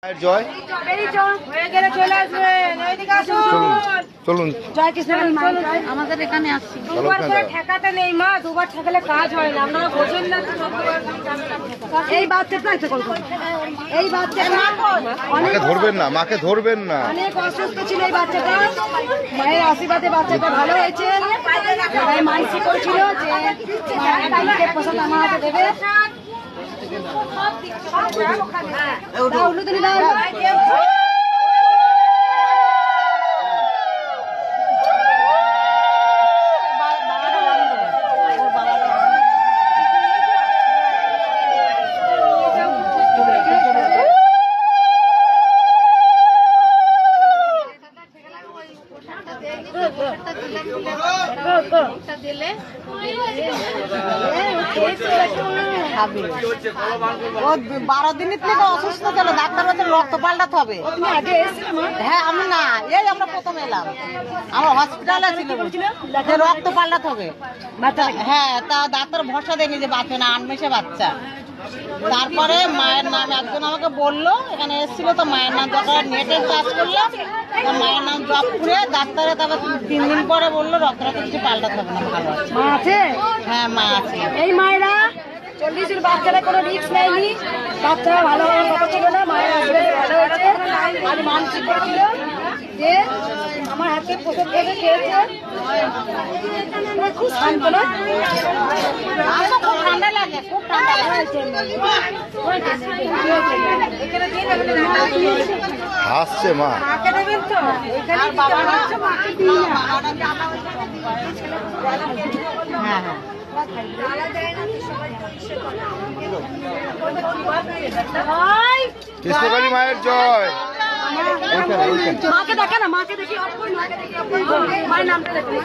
জয় চলুন জয় কৃষ্ণ। আমাদের এখানে আসছি দুবার করে ঠেকাতে নেই মা, দুবার ঠেকালে কাজ হয় না, আপনারা বোঝেন না। এই বাচ্চাটাই তো এই বাচ্চাটা মাকে ধরবেন না, মাকে ধরবেন না। অনেক অসুস্থ ছিল এই বাচ্চাটা, মায়ের আশীর্বাদে বাচ্চাটা ভালো হয়েছে। সবাই মানসিক করেছিল যে মায়ের কালকে প্রসাদ আমার হাতে দেবে। ও 12 দিনের থেকে অসুস্থ ছিল, ডাক্তার বলছে রক্ত পাল্টাতে হবে। হ্যাঁ আমি না, এই আমরা প্রথম এলাম, আমার হসপিটালে ছিল যে রক্ত পাল্টাতে হবে। হ্যাঁ তা ডাক্তার ভরসা দেয়নি যে বাঁচবে না, আনমেষে বাচ্চা। তারপরে মায়ের নাম একজন আমাকে বললো, এখানে এসেছিল তো মায়ের নাম যখন নেটে সার্চ করলাম, মায়ের নাম জব করে ডাক্তারে তারপর 3 দিন পরে বললো রক্ত কিছু পাল্টাতে হবে না, ভালো আছে। মা আছে? হ্যাঁ মা আছে। এই মায়েরা 40 বাচ্চারা কোনো রিস্ক নেয়নি, বাচ্চারা ভালো হওয়ার কথা ছিল না, মায়ের আশীর্বাদে ভালো হয়েছে। আর মানসিক করেছিল যে আমার হাতে প্রসাদ খেয়ে খেয়েছে, খুব শান্ত না। খুব ঠান্ডা লাগে, খুব ঠান্ডা লাগে। হাসছে মা। মাকে দেবেন তো এখানে হ্যাঁ হ্যাঁ কৃষ্ণকালী মায়ের জয়। মাকে দেখে না, মাকে দেখি মায়ের নামটা দেখি।